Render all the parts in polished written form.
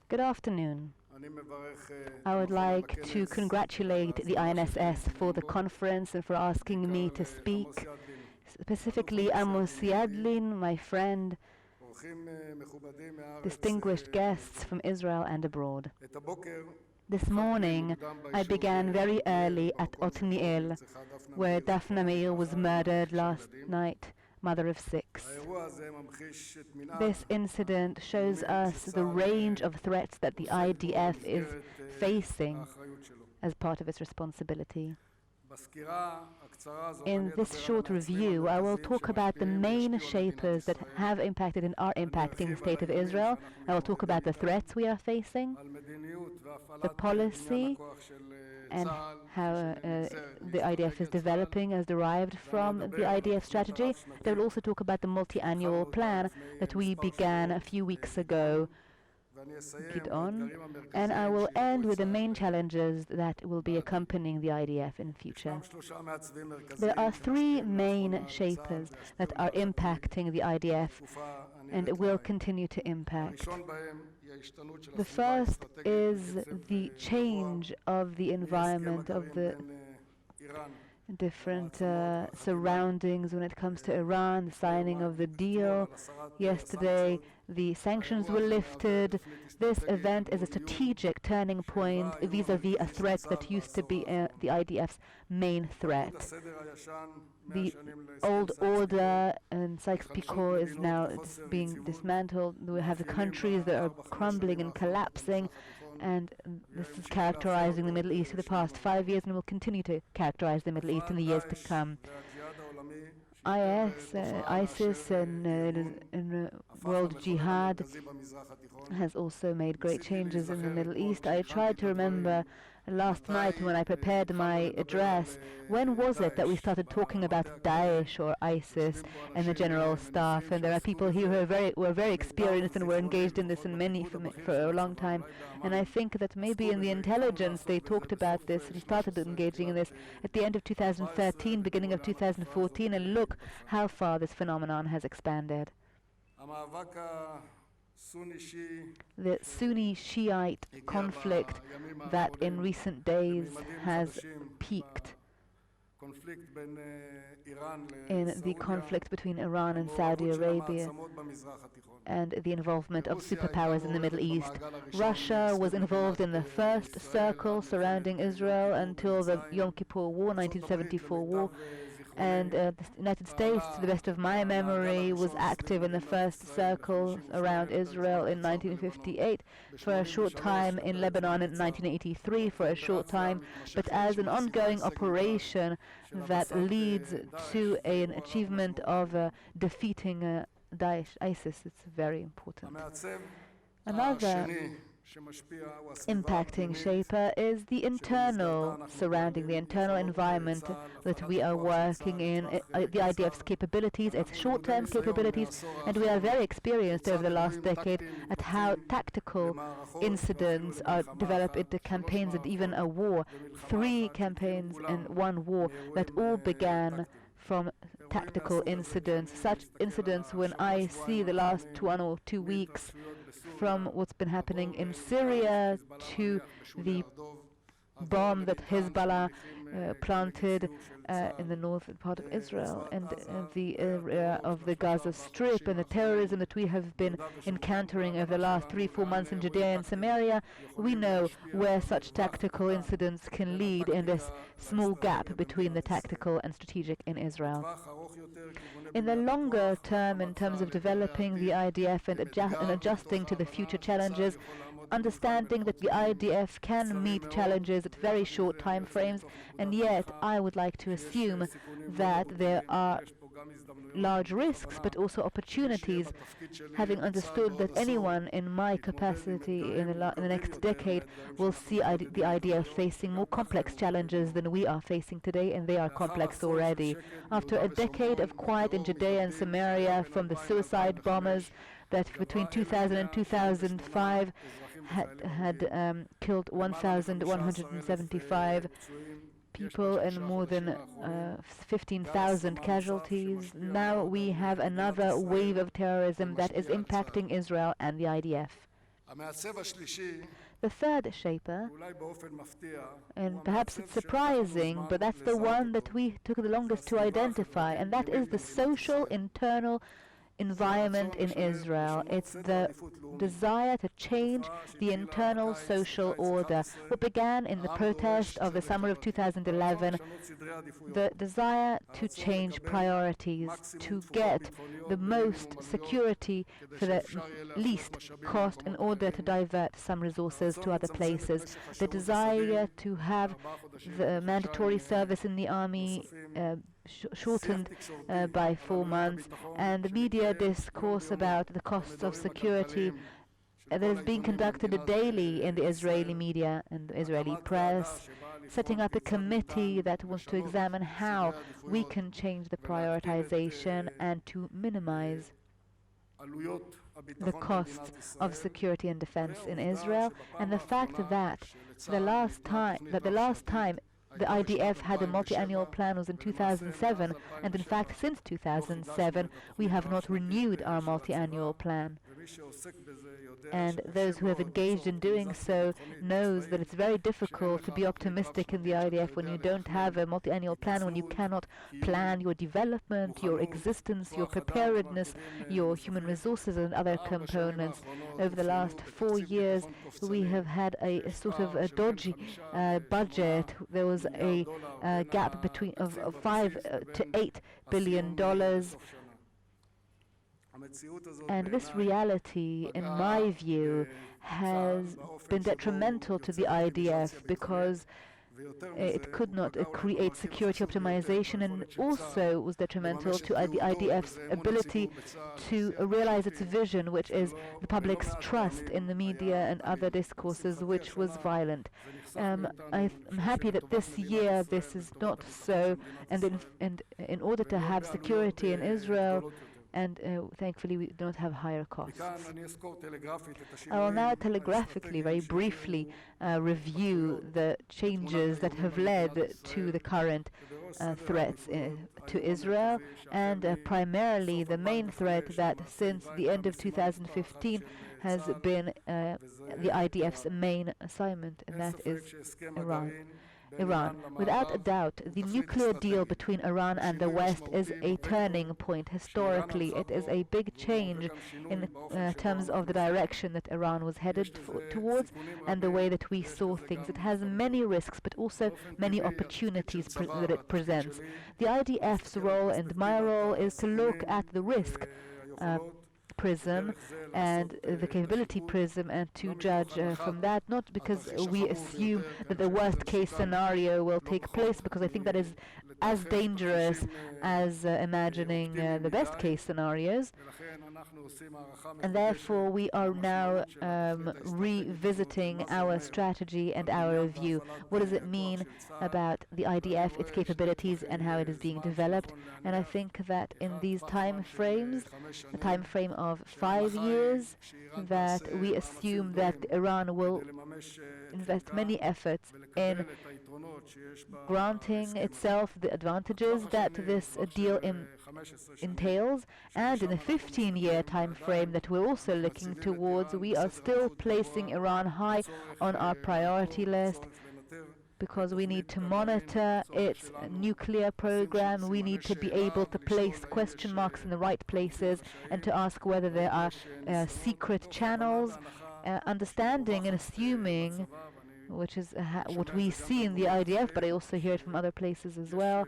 Good afternoon. I would like to congratulate the INSS for the conference and for asking me to speak. Specifically, Amos Yadlin, my friend, distinguished guests from Israel and abroad. This morning, I began very early at Otniel, where Daphne Meir was murdered last night, mother of 6. This incident shows us the range of threats that the IDF is facing as part of its responsibility. In this short review, I will talk about the main shapers that have impacted and are impacting the state of Israel. I will talk about the threats we are facing, the policy, and how the IDF is developing as derived from the IDF strategy. They will also talk about the multi-annual plan that we began a few weeks ago. And I will end with the main challenges that will be accompanying the IDF in the future. There are 3 main shapers that are impacting the IDF and will continue to impact. The first is the change of the environment, of the different surroundings when it comes to Iran, the signing of the deal. Yesterday, the sanctions were lifted. This event is a strategic turning point vis-à-vis a threat that used to be the IDF's main threat. The old order in Sykes-Picot is now being dismantled. We have the countries that are crumbling and collapsing, and this is characterizing the Middle East for the past 5 years and will continue to characterize the Middle East in the years to come. ISIS and world jihad has also made great changes in the Middle East. I tried to remember last night when I prepared my address, when was it that we started talking about Daesh or ISIS and the general staff? And there are people here who were very experienced and were engaged in this for a long time. And I think that maybe in the intelligence they talked about this and started engaging in this at the end of 2013, beginning of 2014, and look how far this phenomenon has expanded. The Sunni Shiite conflict that in recent days has peaked in the conflict between Iran and Saudi Arabia and the involvement of superpowers in the Middle East. Russia was involved in the first circle surrounding Israel until the Yom Kippur War, 1974 war. And the United States, to the best of my memory, was active in the first circle around Israel in 1958, for a short time in Lebanon in 1983, for a short time, but as an ongoing operation that leads to an achievement of defeating Daesh, ISIS. It's very important. Another impacting shaper is the internal surrounding, the internal environment that we are working in, the IDF's capabilities, its short-term capabilities, and we are very experienced over the last decade at how tactical incidents are developed into campaigns and even a war. 3 campaigns and 1 war that all began from tactical incidents. Such incidents, when I see the last 1 or 2 weeks, from what's been happening in Syria to the bomb that Hezbollah planted in the northern part of Israel, and the area of the Gaza Strip, and the terrorism that we have been encountering over the last 3-4 months in Judea and Samaria, we know where such tactical incidents can lead in this small gap between the tactical and strategic in Israel. In the longer term, in terms of developing the IDF and adjusting to the future challenges, understanding that the IDF can meet challenges at very short time frames, and yet I would like to assume that there are large risks but also opportunities, having understood that anyone in my capacity in the next decade will see the IDF facing more complex challenges than we are facing today, and they are complex already. After a decade of quiet in Judea and Samaria from the suicide bombers that between 2000 and 2005 had killed 1,175 people and more than 15,000 casualties. Now we have another wave of terrorism that is impacting Israel and the IDF. The third shaper, and perhaps it's surprising, but that's the one that we took the longest to identify, and that is the social internal environment in Israel. It's the desire to change the internal social order. What began in the protest of the summer of 2011, the desire to change priorities, to get the most security for the least cost in order to divert some resources to other places. The desire to have the mandatory service in the army shortened by 4 months, and the media discourse about the costs of security that is being conducted daily in the Israeli media and the Israeli press, setting up a committee that wants to examine how we can change the prioritization and to minimize the costs of security and defense in Israel, and the fact that the last time the IDF had a multi-annual plan was in 2007, and in fact since 2007 we have not renewed our multi-annual plan. And those who have engaged in doing so knows that it's very difficult to be optimistic in the IDF when you don't have a multi-annual plan, when you cannot plan your development, your existence, your preparedness, your human resources and other components. Over the last 4 years we have had a sort of a dodgy budget. There was a gap between of $5 to $8 billion. And this reality, in my view, has been detrimental to the IDF because it could not create security optimization, and also was detrimental to the IDF's ability to realize its vision, which is the public's trust in the media and other discourses, which was violent. I'm happy that this year this is not so, and in order to have security in Israel, and thankfully we don't have higher costs. I will now telegraphically, very briefly, review the changes that have led to the current threats to Israel, and primarily the main threat that since the end of 2015 has been the IDF's main assignment, and that is Iran. Without a doubt, the nuclear deal between Iran and the West is a turning point. Historically, it is a big change in terms of the direction that Iran was headed towards and the way that we saw things. It has many risks, but also many opportunities that it presents. The IDF's role and my role is to look at the risk prism and the capability prism, and to judge from that, not because we assume that the worst case scenario will take place, because I think that is as dangerous as imagining the best case scenarios. And therefore we are now revisiting our strategy and our view. What does it mean about the IDF, its capabilities, and how it is being developed? And I think that in these time frames, a time frame of 5 years, that we assume that Iran will invest many efforts in granting itself the advantages that this deal entails, and in a 15-year time frame that we're also looking towards, we are still placing Iran high on our priority list, because we need to monitor its nuclear program. We need to be able to place question marks in the right places and to ask whether there are secret channels, understanding and assuming, which is what we see in the IDF, but I also hear it from other places as well,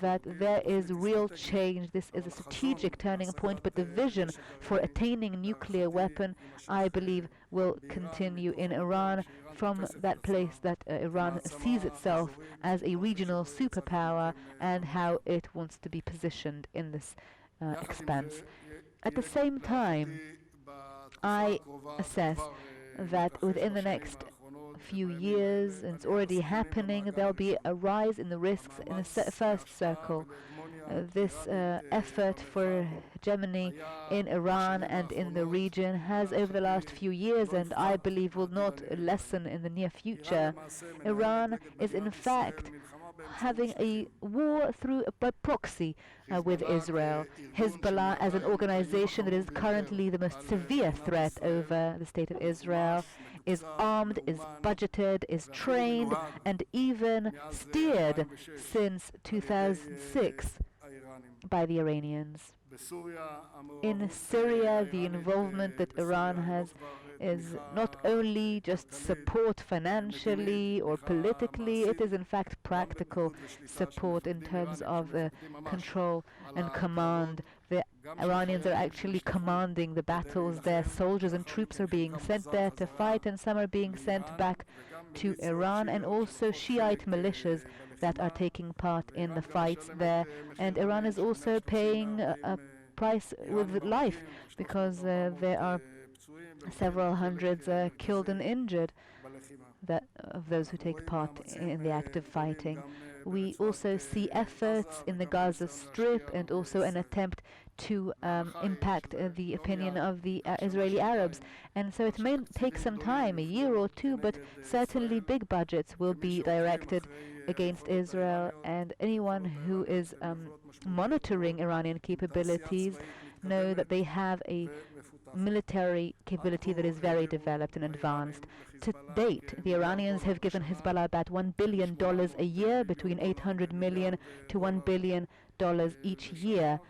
that there is real change. This is a strategic turning point, but the vision for attaining nuclear weapon, I believe, will continue in Iran, from that place that Iran sees itself as a regional superpower and how it wants to be positioned in this expanse. At the same time, I assess that within the next few years, and it's already happening, there'll be a rise in the risks in the first circle. This effort for hegemony in Iran and in the region has over the last few years, and I believe will not lessen in the near future. Iran is in fact having a war by proxy with Israel. Hezbollah as an organization that is currently the most severe threat over the state of Israel is armed, is budgeted, is trained, and even steered since 2006 by the Iranians. In Syria, the involvement that Iran has is not only just support financially or politically, it is in fact practical support in terms of control and command. The Iranians are actually commanding the battles. Their soldiers and troops are being sent there to fight, and some are being sent back to Iran, and also Shiite militias that are taking part in the fights there. And Iran is also paying a price with life, because there are several hundreds killed and injured of those who take part in the act of fighting. We also see efforts in the Gaza Strip and also an attempt to impact the opinion of the Israeli Arabs. And so it may take some time, a year or two, but certainly big budgets will be directed against Israel, and anyone who is monitoring Iranian capabilities know that they have a military capability that is very developed and advanced. To date, the Iranians have given Hezbollah about $1 billion a year, between $800 million to $1 billion each year.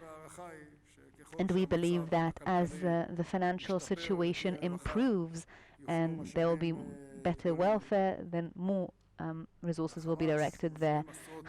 And we believe that as the financial situation improves and there will be better welfare, then more resources will be directed there.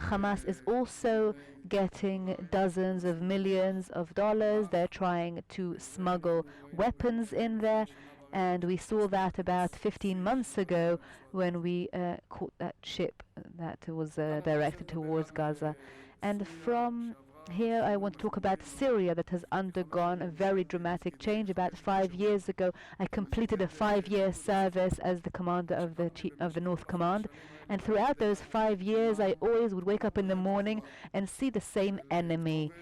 Hamas is also getting dozens of millions of dollars. They're trying to smuggle weapons in there, and we saw that about 15 months ago when we caught that ship that was directed towards Gaza. And from here I want to talk about Syria, that has undergone a very dramatic change. About 5 years ago I completed a 5-year service as the commander of the North Command, and throughout those 5 years I always would wake up in the morning and see the same enemy,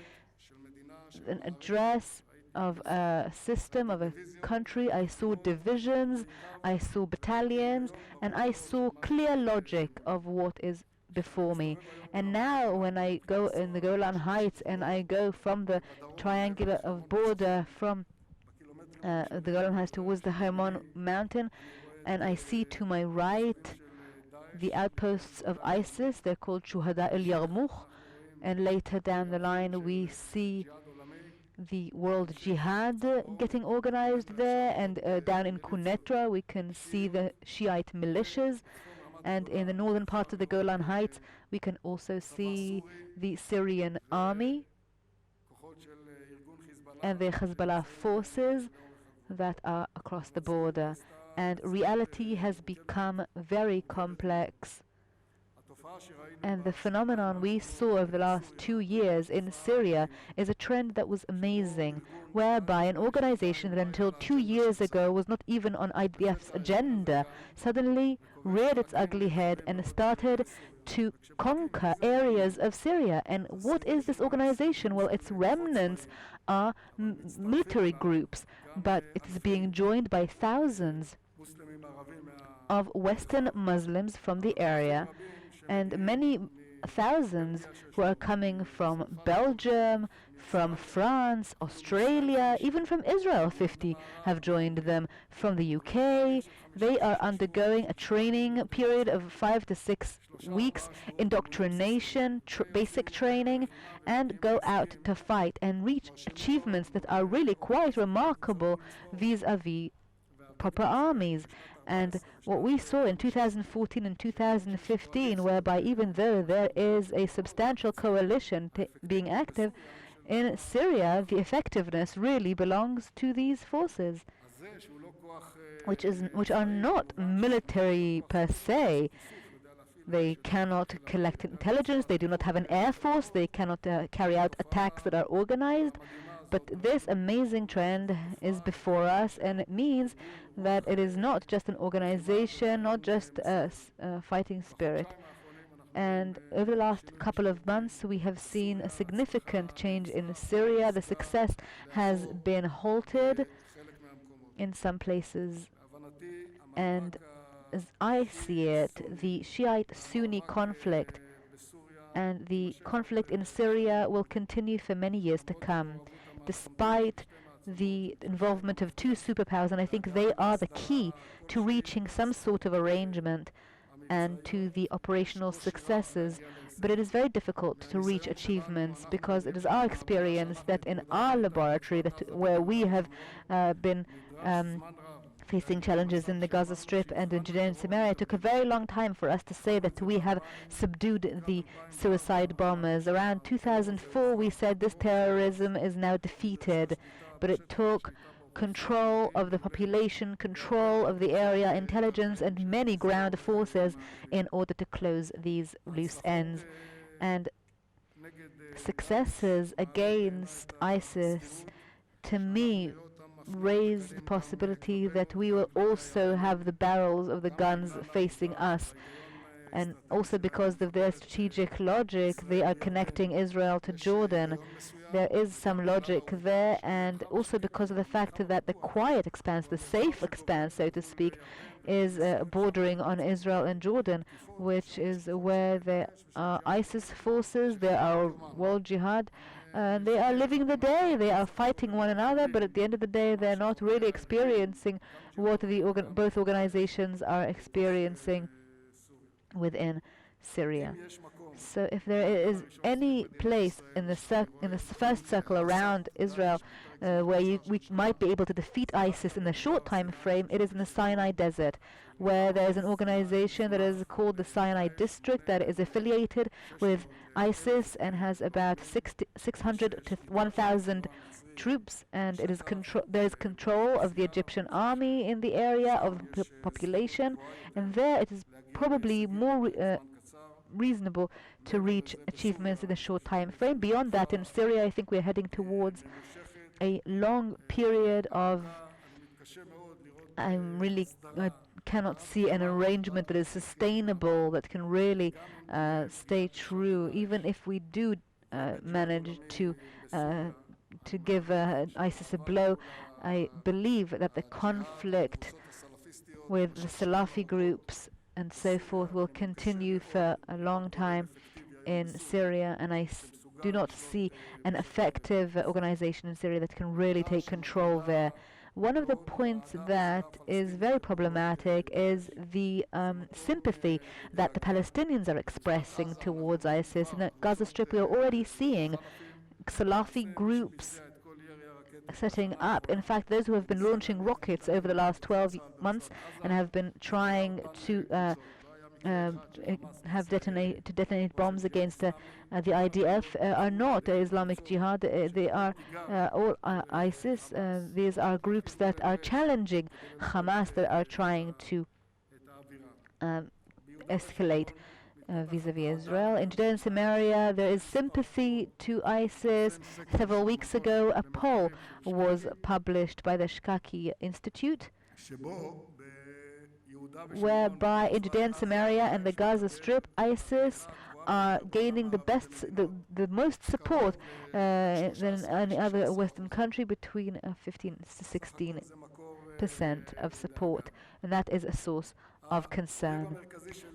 an address of a system, of a country. I saw divisions, I saw battalions, and I saw clear logic of what is before me. And now when I go in the Golan Heights and I go from the triangular of border from the Golan Heights towards the Hermon mountain, and I see to my right the outposts of ISIS, they're called Shuhada al-Yarmouk, and later down the line we see the World Jihad getting organized there, and down in Quneitra we can see the Shiite militias, and in the northern parts of the Golan Heights we can also see the Syrian army and the Hezbollah forces that are across the border. And reality has become very complex. And the phenomenon we saw over the last 2 years in Syria is a trend that was amazing, whereby an organization that until 2 years ago was not even on IDF's agenda suddenly reared its ugly head and started to conquer areas of Syria. And what is this organization? Well, its remnants are military groups, but it is being joined by thousands of Western Muslims from the area, and many thousands who are coming from Belgium, from France, Australia, even from Israel. 50 have joined them from the UK. They are undergoing a training period of 5 to 6 weeks, indoctrination, basic training, and go out to fight and reach achievements that are really quite remarkable vis-a-vis proper armies. And what we saw in 2014 and 2015, whereby even though there is a substantial coalition being active in Syria, the effectiveness really belongs to these forces, which are not military per se. They cannot collect intelligence, they do not have an air force, they cannot carry out attacks that are organized. But this amazing trend is before us, and it means that it is not just an organization, not just a fighting spirit. And over the last couple of months we have seen a significant change in Syria. The success has been halted in some places, and as I see it, the Shiite-Sunni conflict and the conflict in Syria will continue for many years to come, despite the involvement of two superpowers, and I think they are the key to reaching some sort of arrangement and to the operational successes. But it is very difficult to reach achievements, because it is our experience that in our laboratory, where we have been facing challenges in the Gaza Strip and in Judea and Samaria, it took a very long time for us to say that we have subdued the suicide bombers. Around 2004 we said this terrorism is now defeated, but it took control of the population, control of the area, intelligence and many ground forces in order to close these loose ends. And successes against ISIS, to me, raise the possibility that we will also have the barrels of the guns facing us. And also because of their strategic logic, they are connecting Israel to Jordan. There is some logic there, and also because of the fact that the quiet expanse, the safe expanse, so to speak, is bordering on Israel and Jordan, which is where there are ISIS forces, there are world jihad, and they are living the day. They are fighting one another, but at the end of the day, they're not really experiencing what both organizations are experiencing within Syria. So if there is any place in the first circle around Israel where we might be able to defeat ISIS in the short time frame, it is in the Sinai Desert, where there is an organization that is called the Sinai District that is affiliated with ISIS and has about 600 to 1,000 troops, and it is there is control of the Egyptian army in the area, of the population, and there it is probably more reasonable to reach achievements in a short time frame. Beyond that, in Syria, I think we're heading towards a long period of I cannot see an arrangement that is sustainable, that can really stay true, even if we do manage to give ISIS a blow. I believe that the conflict with the Salafi groups and so forth will continue for a long time in Syria, and I do not see an effective organization in Syria that can really take control there. One of the points that is very problematic is the sympathy that the Palestinians are expressing towards ISIS. In the Gaza Strip, we are already seeing Salafi groups setting up. In fact, those who have been launching rockets over the last 12 months and have been trying to detonate bombs against the IDF are not Islamic Jihad. They are all ISIS. These are groups that are challenging Hamas, that are trying to escalate vis-à-vis Israel. In Judea and Samaria, there is sympathy to ISIS. Several weeks ago, a poll was published by the Shkaki Institute, whereby in Judea and Samaria and the Gaza Strip, ISIS are gaining the most support than any other Western country, between 15 to 16% of support, and that is a source of concern.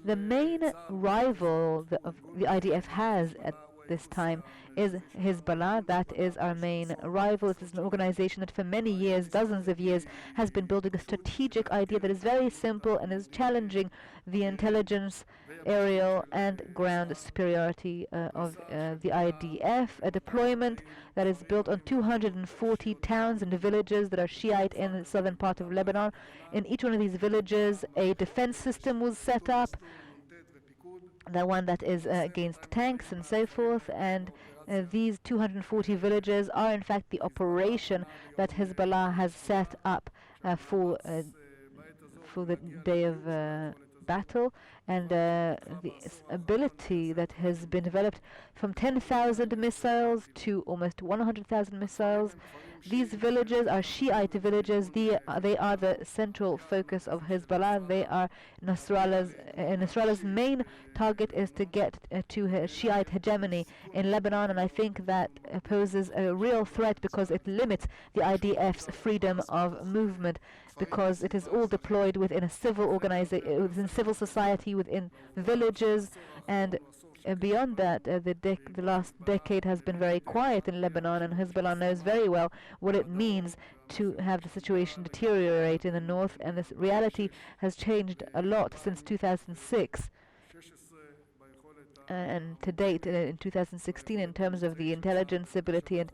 The main rival the IDF has at this time is Hezbollah. That is our main rival. It is an organization that for many years, dozens of years, has been building a strategic idea that is very simple and is challenging the intelligence, aerial and ground superiority of the IDF, a deployment that is built on 240 towns and villages that are Shiite in the southern part of Lebanon. In each one of these villages, a defense system was set up, the one that is against tanks and so forth, and these 240 villages are in fact the operation that Hezbollah has set up for the day of battle, and the ability that has been developed from 10,000 missiles to almost 100,000 missiles. These villages are Shiite villages. They are the central focus of Hezbollah. They are Nasrallah's main target is to get to Shiite hegemony in Lebanon, and I think that poses a real threat because it limits the IDF's freedom of movement, because it is all deployed within a civil organization, within civil society, within villages, and Beyond that, the last decade has been very quiet in Lebanon, and Hezbollah knows very well what it means to have the situation deteriorate in the north, and this reality has changed a lot since 2006. And to date, in 2016, in terms of the intelligence ability and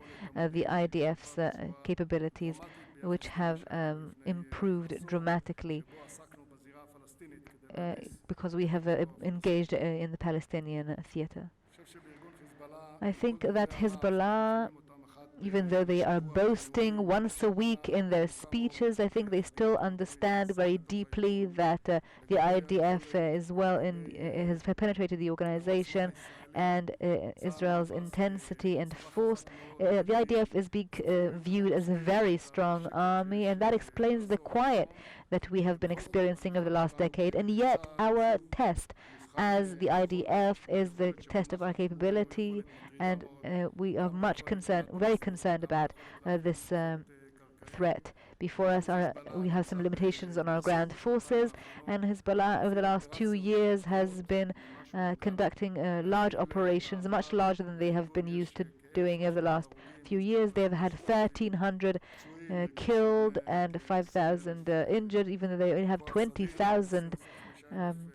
the IDF's capabilities, which have improved dramatically because we have engaged in the Palestinian theater. I think that Hezbollah, even though they are boasting once a week in their speeches, I think they still understand very deeply that the IDF has penetrated the organization, and Israel's intensity and force. The IDF is being viewed as a very strong army, and that explains the quiet that we have been experiencing over the last decade. And yet our test as the IDF is the test of our capability, and we are very concerned about this threat. Before us, we have some limitations on our ground forces, and Hezbollah over the last 2 years has been conducting large operations, much larger than they have been used to doing over the last few years. They have had 1,300 killed and 5,000 injured, even though they only have 20,000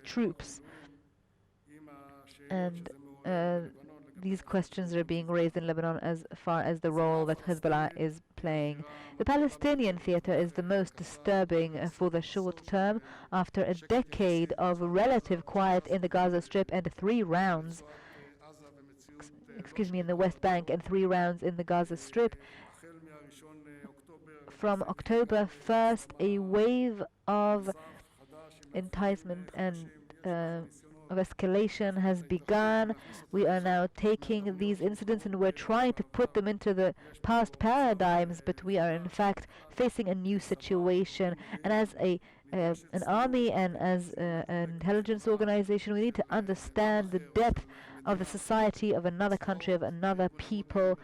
troops. And these questions are being raised in Lebanon as far as the role that Hezbollah is playing. The Palestinian theater is the most disturbing for the short term. After a decade of relative quiet in the Gaza Strip and 3 rounds, in the West Bank and 3 rounds in the Gaza Strip, from October 1st, a wave of enticement and of escalation has begun. We are now taking these incidents and we're trying to put them into the past paradigms, but we are in fact facing a new situation. And as an army and as an intelligence organization, we need to understand the depth of the society of another country, of another people.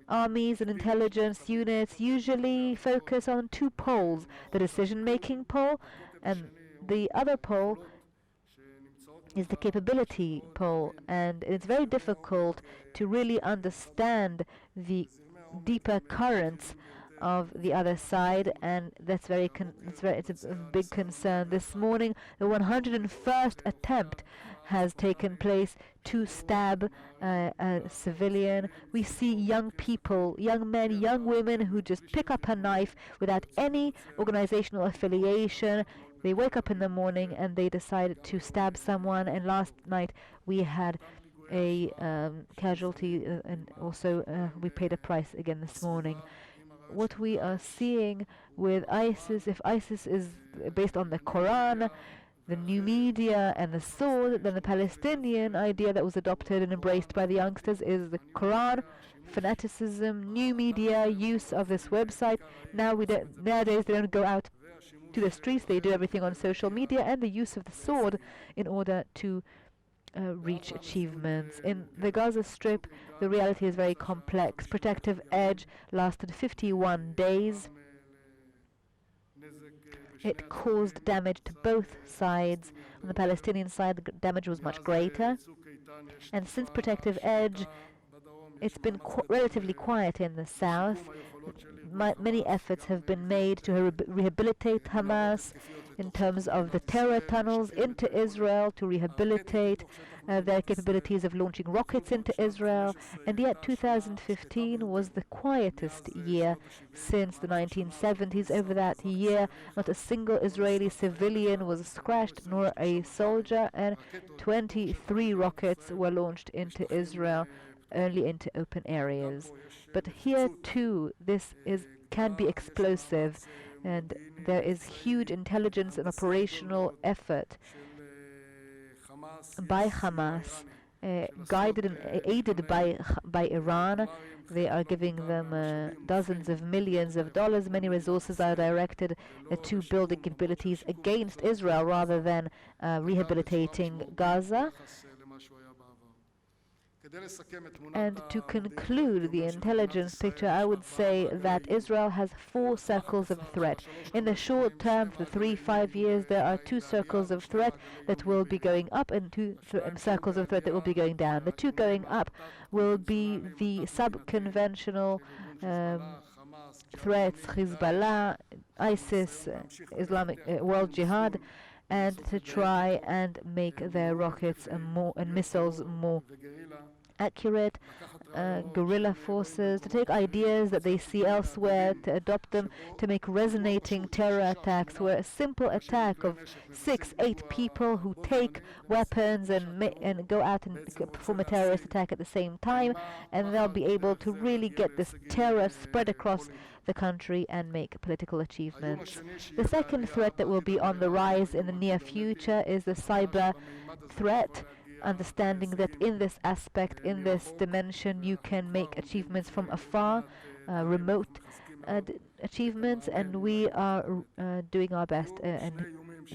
Armies and intelligence units usually focus on 2 poles: the decision-making pole, and the other pole is the capability pole, and it's very difficult to really understand the deeper currents of the other side, and it's a big concern. This morning, the 101st attempt has taken place to stab a civilian. We see young people, young men, young women who just pick up a knife without any organizational affiliation. They wake up in the morning and they decide to stab someone, and last night we had a casualty, and also we paid a price again this morning. What we are seeing with ISIS, if ISIS is based on the Quran, the new media and the sword, then the Palestinian idea that was adopted and embraced by the youngsters is the Quran, fanaticism, new media, use of this website. Nowadays they don't go out to the streets, they do everything on social media, and the use of the sword in order to reach achievements. In the Gaza Strip, the reality is very complex. Protective edge lasted 51 days. It caused damage to both sides. On the Palestinian side, the damage was much greater. And since Protective Edge, it's been relatively quiet in the south. Many efforts have been made to rehabilitate Hamas in terms of the terror tunnels into Israel, to rehabilitate their capabilities of launching rockets into Israel. And yet 2015 was the quietest year since the 1970s. Over that year, not a single Israeli civilian was scratched, nor a soldier, and 23 rockets were launched into Israel, only into open areas. But here too, can be explosive, and there is huge intelligence and operational effort by Hamas, guided and aided by Iran. They are giving them dozens of millions of dollars. Many resources are directed to building capabilities against Israel rather than rehabilitating Gaza. And to conclude the intelligence picture, I would say that Israel has 4 circles of threat. In the short term, for 3-5 years, there are 2 circles of threat that will be going up and 2 circles of threat that will be going down. The 2 going up will be the sub-conventional threats, Hezbollah, ISIS, Islamic World Jihad, and to try and make their rockets and missiles more accurate, guerrilla forces, to take ideas that they see elsewhere, to adopt them, to make resonating terror attacks, where a simple attack of 6-8 people who take weapons and go out and perform a terrorist attack at the same time, and they'll be able to really get this terror spread across the country and make political achievements. The second threat that will be on the rise in the near future is the cyber threat, understanding that in this aspect, in this dimension, you can make achievements from afar, remote achievements, and we are doing our best and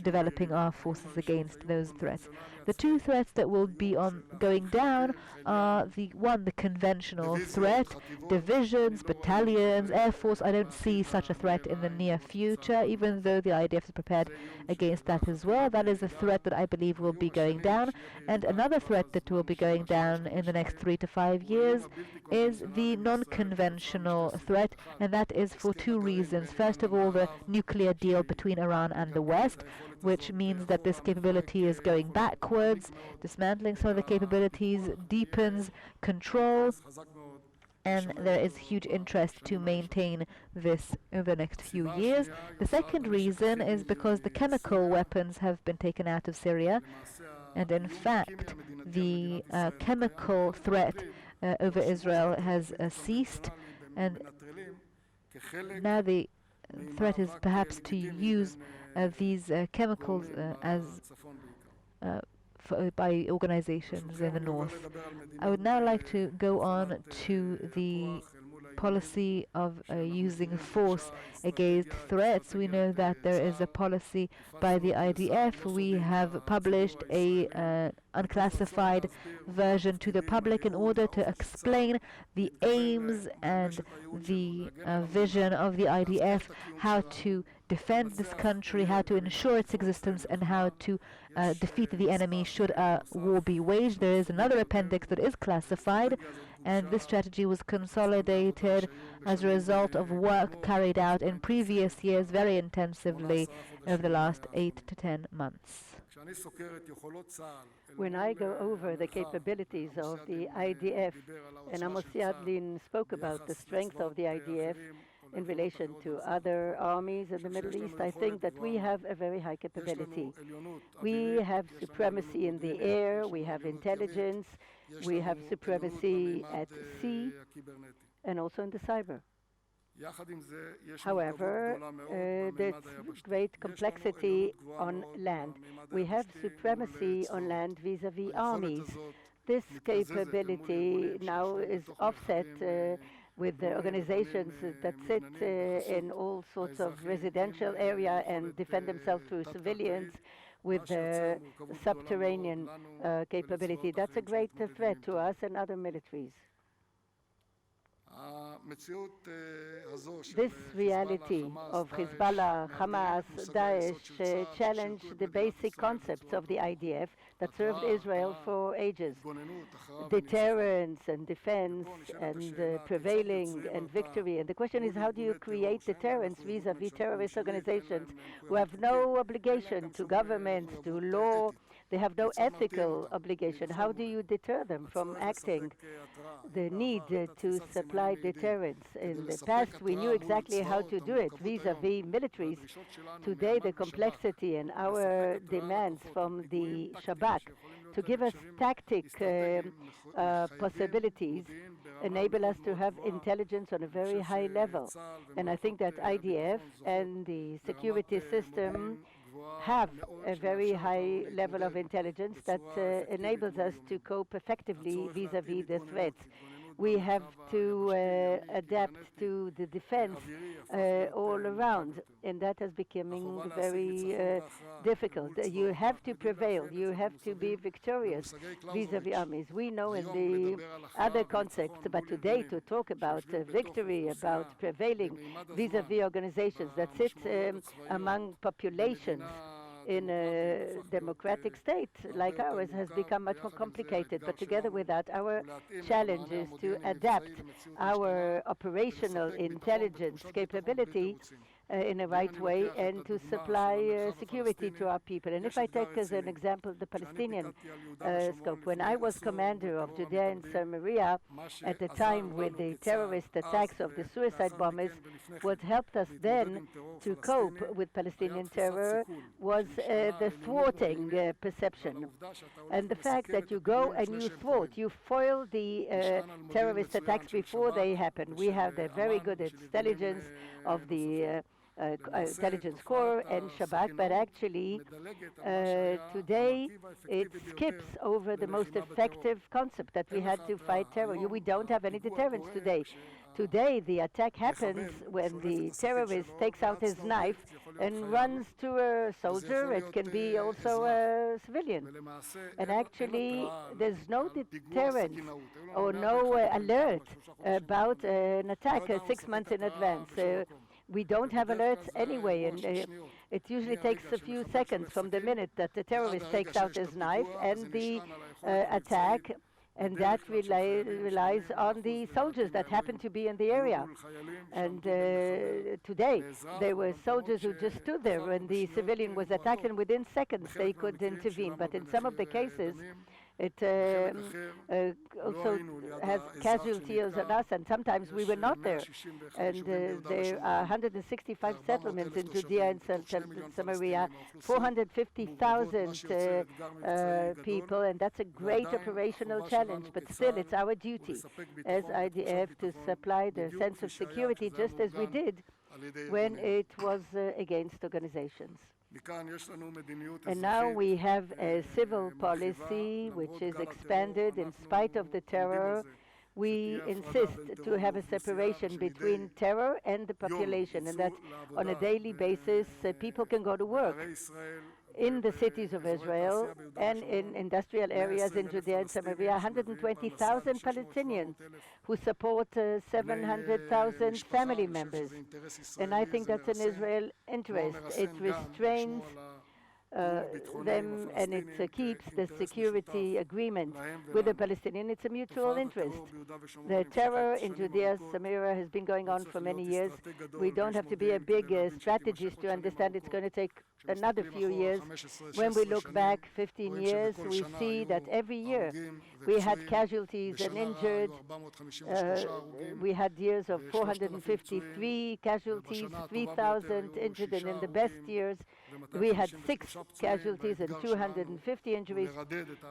developing our forces against those threats. The 2 threats that will be going down are the conventional threat, divisions, battalions, air force. I don't see such a threat in the near future, even though the IDF is prepared against that as well. That is a threat that I believe will be going down. And another threat that will be going down in the next 3 to 5 years is the non-conventional threat, and that is for 2 reasons. First of all, the nuclear deal between Iran and the West, which means that this capability is going backwards. Dismantling some of the capabilities deepens control, and there is huge interest to maintain this over the next few years. The second reason is because the chemical weapons have been taken out of Syria, and in fact the chemical threat over Israel has ceased, and now the threat is perhaps to use these chemicals by organizations in the north. I would now like to go on to the policy of using force against threats. We know that there is a policy by the IDF. We have published a unclassified version to the public in order to explain the aims and the vision of the IDF, how to defend this country, how to ensure its existence, and how to defeat the enemy should a war be waged. There is another appendix that is classified, and this strategy was consolidated as a result of work carried out in previous years very intensively over the last 8 to 10 months. When I go over the capabilities of the IDF, and Amos Yadlin spoke about the strength of the IDF in relation to other armies in the Middle East, I think that we have a very high capability. We have supremacy in the air, we have intelligence, we have supremacy at sea, and also in the cyber. However, there's great complexity on land. We have supremacy on land vis-à-vis armies. This capability now is offset with the organizations that sit in all sorts of residential area and defend themselves through civilians with the subterranean capability. That's a great threat to us and other militaries. This reality of Hezbollah, Hamas, Daesh challenge the basic concepts of the IDF that served Israel for ages. Deterrence and defense and prevailing and victory. And the question is, how do you create deterrence vis-à-vis terrorist organizations who have no obligation to governments, to law? They have no ethical obligation. How do you deter them from acting? The need to supply deterrence. In the past, we knew exactly how to do it vis-à-vis militaries. Today, the complexity and our demands from the Shabak to give us tactic possibilities enable us to have intelligence on a very high level. And I think that IDF and the security system have a very high level of intelligence that enables us to cope effectively vis-à-vis the threats. We have to adapt to the defense all around, and that is becoming very difficult. You have to prevail. You have to be victorious vis-à-vis armies. We know in the other contexts, but today to talk about victory, about prevailing vis-à-vis organizations that sit among populations in a democratic state like ours has become much more complicated. But together with that, our challenge is to adapt our operational intelligence capability in a right way and to supply security to our people. And if I take as an example the Palestinian scope, when I was commander of Judea and Samaria at the time with the terrorist attacks of the suicide bombers, what helped us then to cope with Palestinian terror was the thwarting perception. And the fact that you go and you thwart, you foil the terrorist attacks before they happen. We have the very good intelligence of the intelligence corps and Shabak, but actually today it skips over the most effective concept that we had to fight terror. We don't have any deterrence today. Today the attack happens when the terrorist takes out his knife and runs to a soldier. It can be also a civilian. And actually there's no deterrence or no alert about an attack 6 months in advance. We don't have alerts anyway, and it usually takes a few seconds from the minute that the terrorist takes out his knife and the attack, and that relies on the soldiers that happen to be in the area. And today, there were soldiers who just stood there when the civilian was attacked, and within seconds they could intervene. But in some of the cases, it also has casualties on us, and sometimes we were not there. And there are 165 settlements in Judea and Samaria, 450,000 people, and that's a great operational challenge. But still, it's our duty as IDF to supply the sense of security, just as we did when it was against organizations. And now we have a civil policy which is expanded in spite of the terror. We insist to have a separation between terror and the population, and that on a daily basis people can go to work in the cities of Israel and in industrial areas in Judea and Samaria. 120,000 Palestinians who support 700,000 family members. And I think that's in Israel's interest. It restrains them, and it keeps the security agreement with the Palestinians. It's a mutual interest. The terror in Judea, Samaria has been going on for many years. We don't have to be a big strategist to understand it's going to take another few years. When we look back 15 years, we see that every year we had casualties and injured. We had years of 453 casualties, 3,000 injured, and in the best years we had 6 casualties and 250 injuries.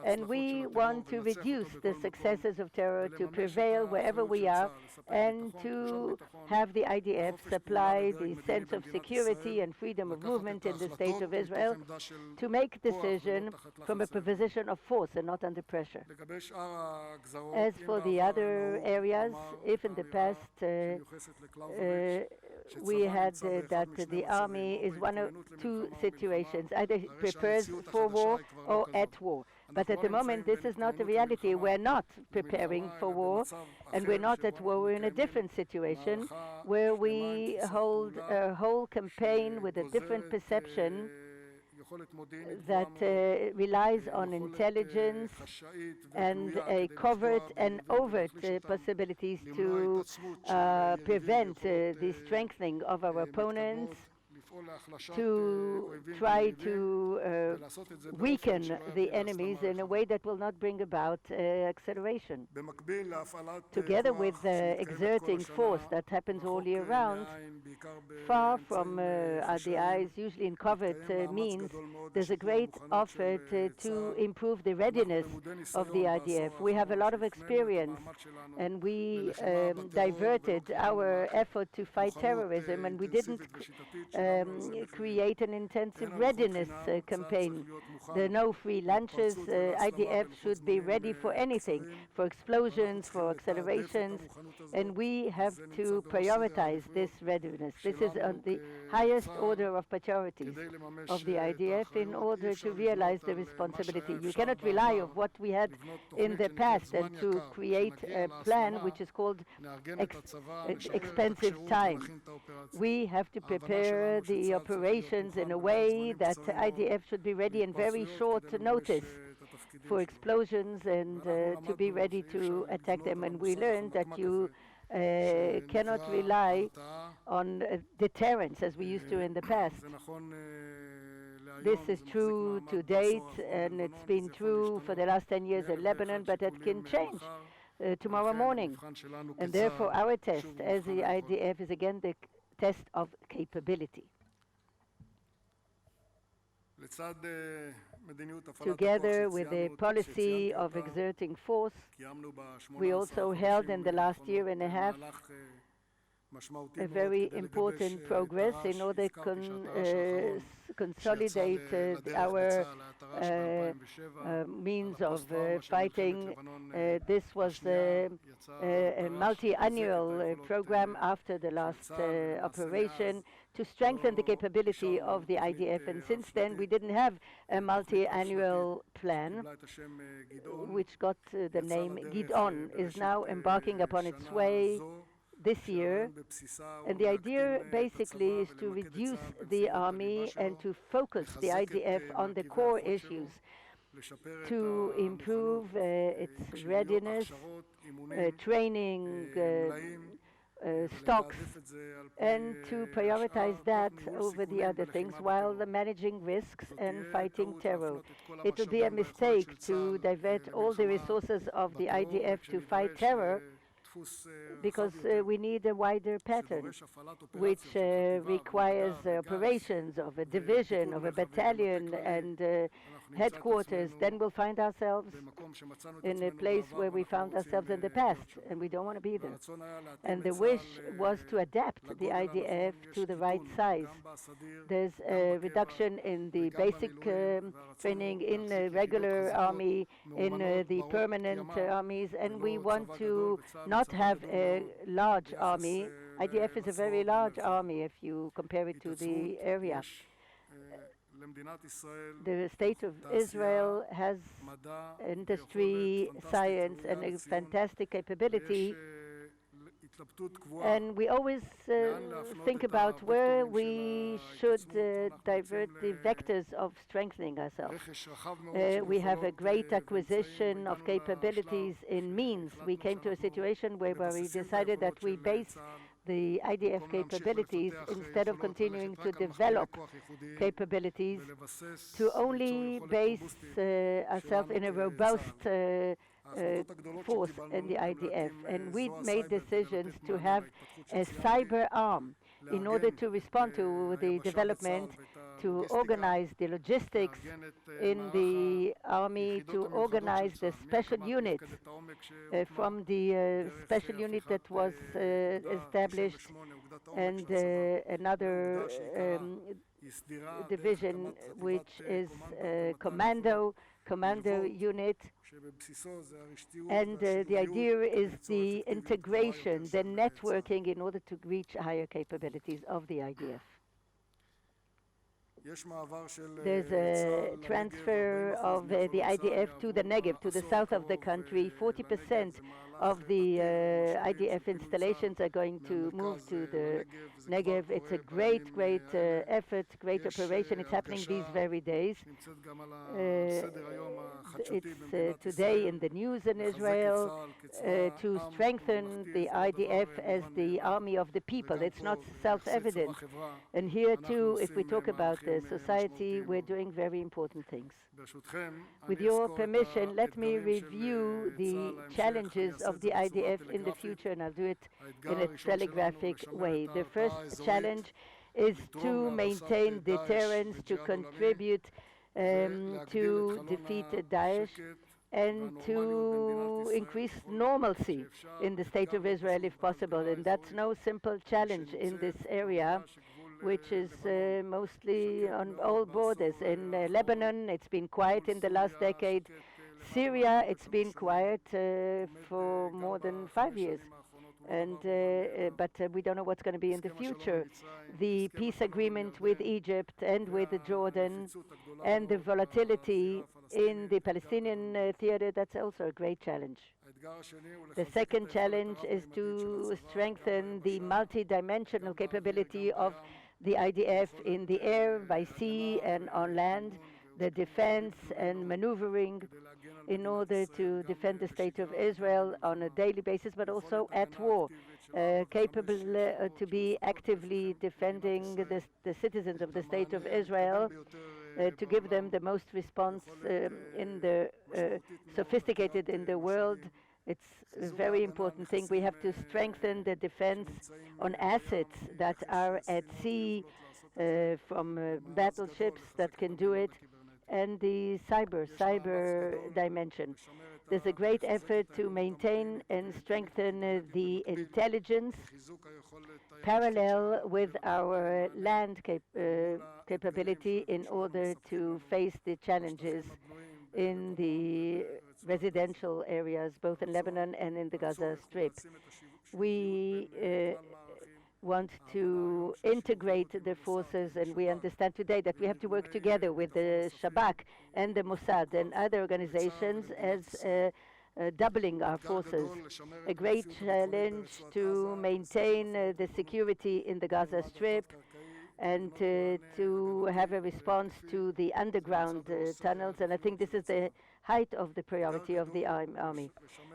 And we want to reduce the successes of terror, to prevail wherever we are, and to have the IDF supply the sense of security and freedom of movement in the state of Israel, to make decision from a position of force and not under pressure. As for the other areas, if in the past we had that the army is one of two situations, either prepares for war or at war. But at the moment, this is not the reality. We're not preparing for war, and we're not at war. We're in a different situation where we hold a whole campaign with a different perception that relies on intelligence and a covert and overt possibilities to prevent the strengthening of our opponents, to try to weaken the enemies in a way that will not bring about acceleration. Together with exerting force that happens all year round, far from the eyes, usually in covert means, there's a great effort to improve the readiness of the IDF. We have a lot of experience, and we diverted our effort to fight terrorism, and we didn't create an intensive readiness campaign. There are no free lunches. IDF should be ready for anything, for explosions, for accelerations, and we have to prioritize this readiness. This is on the highest order of priorities of the IDF in order to realize the responsibility. You cannot rely on what we had in the past and to create a plan which is called expensive time. We have to prepare the operations in a way that IDF should be ready in very short notice for explosions and to be ready to attack them. And we learned that you cannot rely on deterrence as we used to in the past. This is true to date, and it's been true for the last 10 years in Lebanon, but it can change tomorrow morning. And therefore, our test as the IDF is again the test of capability. Together with the policy of exerting force, we also held in the last year and a half a very important progress in order to consolidate our means of fighting. This was a multi-annual program after the last operation to strengthen the capability of the IDF. And since then, we didn't have a multi-annual plan, which got the name Gidon, is now embarking upon its way this year. And the idea basically is to reduce the army and to focus the IDF on the core issues, to improve its readiness, training, stocks, and to prioritize that over the other things while managing risks and fighting terror. It would be a mistake to divert all the resources of the IDF to fight terror, because we need a wider pattern, which requires operations of a division, of a battalion, and headquarters. Then we'll find ourselves in a place where we found ourselves in the past, and we don't want to be there. And the wish was to adapt the IDF to the right size. There's a reduction in the basic training in the regular army, in the permanent armies, and we want to not have a large army. IDF is a very large army if you compare it to the area. The state of Israel has industry, science, and a fantastic capability. And we always think about where we should divert the vectors of strengthening ourselves. We have a great acquisition of capabilities in means. We came to a situation where we decided that we base the IDF capabilities, instead of continuing to develop capabilities, to only base ourselves in a robust force in the IDF. And we made decisions to have a cyber arm in order to respond to the development, to organize the logistics in the army, to organize the special units from the special unit that was established, and another division which is commando unit. And the idea is the integration, the networking in order to reach higher capabilities of the IDF. There's a transfer of the IDF to the Negev, to the south of the country. 40% of the IDF installations are going to move to the Negev. It's a great effort, great operation. It's happening these very days. It's today in the news in Israel to strengthen the IDF as the army of the people. It's not self-evident. And here too, if we talk about the society, we're doing very important things. With your permission, let me review the challenges of the IDF in the future, and I'll do it in a telegraphic way. The first challenge is to maintain deterrence, to contribute to defeat Daesh, and to increase normalcy in the state of Israel if possible. And that's no simple challenge in this area. which is mostly on all borders. In Lebanon, it's been quiet in the last decade. Syria, it's been quiet for more than 5 years. But we don't know what's going to be in the future. The peace agreement with Egypt and with Jordan and the volatility in the Palestinian theater, that's also a great challenge. The second challenge is to strengthen the multi-dimensional capability of the IDF in the air, by sea, and on land, the defense and maneuvering in order to defend the state of Israel on a daily basis, but also at war, capable to be actively defending the citizens of the state of Israel, to give them the most response in the sophisticated in the world. It's a very important thing. We have to strengthen the defense on assets that are at sea, from battleships that can do it, and the cyber dimension. There's a great effort to maintain and strengthen the intelligence parallel with our land capability in order to face the challenges in the residential areas, both in Lebanon and in the Gaza Strip. We want to integrate the forces, and we understand today that we have to work together with the Shabak and the Mossad and other organizations as doubling our forces. A great challenge to maintain the security in the Gaza Strip and to have a response to the underground tunnels, and I think this is the height of the priority of the army.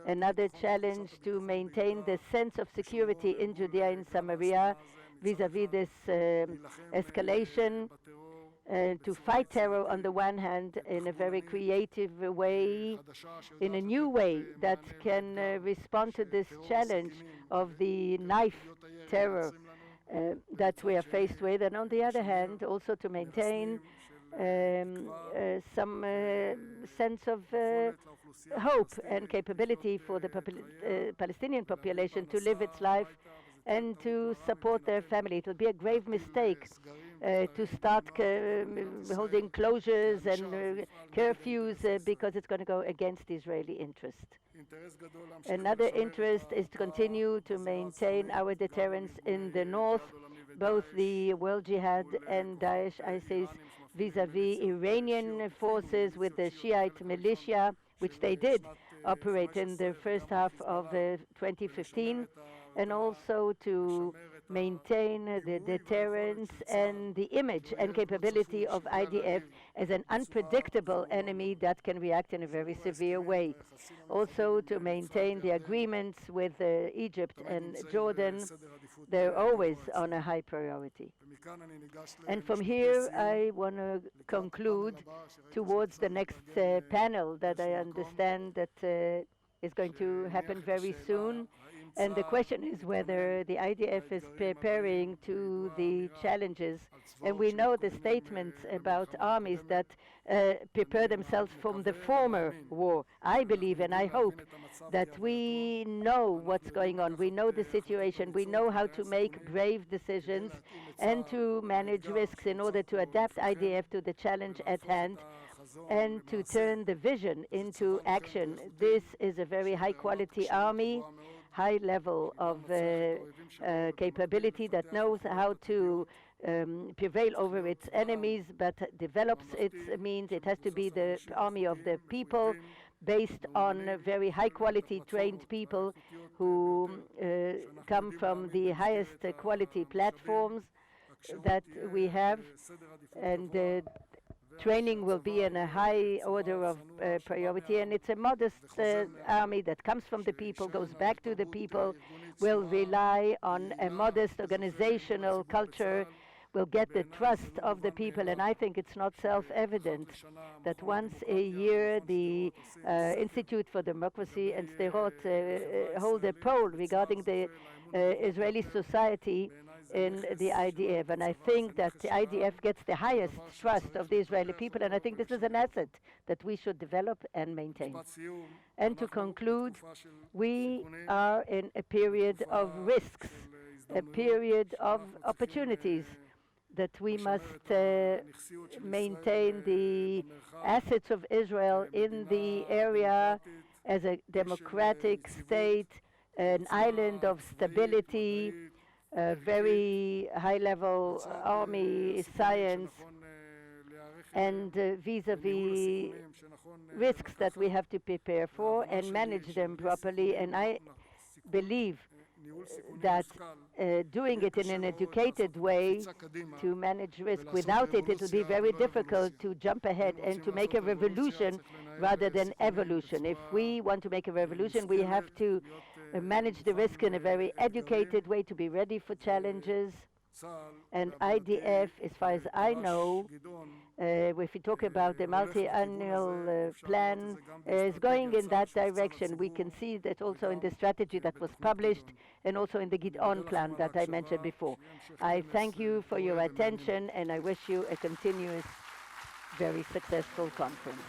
Another challenge to maintain the sense of security in Judea and Samaria vis-à-vis this escalation, to fight terror on the one hand in a very creative way, in a new way that can respond to this challenge of the knife terror that we are faced with, and on the other hand also to maintain some sense of hope and capability for the Palestinian population to live its life and to support their family. It will be a grave mistake to start holding closures and curfews because it's going to go against Israeli interest. Another interest is to continue to maintain our deterrence in the north, both the World Jihad and Daesh, ISIS, vis-à-vis Iranian forces with the Shiite militia, which they did operate in the first half of 2015, and also to maintain the deterrence and the image and capability of IDF as an unpredictable enemy that can react in a very severe way. Also to maintain the agreements with Egypt and Jordan. They're always on a high priority. And from here, I want to conclude towards the next panel that I understand that is going to happen very soon. And the question is whether the IDF is preparing to the challenges. And we know the statements about armies that prepare themselves from the former war. I believe and I hope that we know what's going on. We know the situation. We know how to make brave decisions and to manage risks in order to adapt IDF to the challenge at hand and to turn the vision into action. This is a very high-quality army, high level of capability that knows how to prevail over its enemies, but develops its means. It has to be the army of the people, based on very high-quality trained people who come from the highest quality platforms that we have, and training will be in a high order of priority, and it's a modest army that comes from the people, goes back to the people, will rely on a modest organizational culture, will get the trust of the people. And I think it's not self-evident that once a year the Institute for Democracy and Sderot hold a poll regarding the Israeli society in the IDF, and I think that the IDF gets the highest trust of the Israeli people, and I think this is an asset that we should develop and maintain. And to conclude, we are in a period of risks, a period of opportunities. that we must maintain the assets of Israel in the area as a democratic state, an island of stability, a very high-level army, science, and vis-à-vis risks that we have to prepare for and manage them properly. And I believe that doing it in an educated way to manage risk. Without it, it will be very difficult to jump ahead and to make a revolution rather than evolution. If we want to make a revolution, we have to manage the risk in a very educated way to be ready for challenges. And IDF, as far as I know, if we talk about the multi-annual plan, is going in that direction. We can see that also in the strategy that was published and also in the Gidon plan that I mentioned before. I thank you for your attention and I wish you a continuous, very successful conference.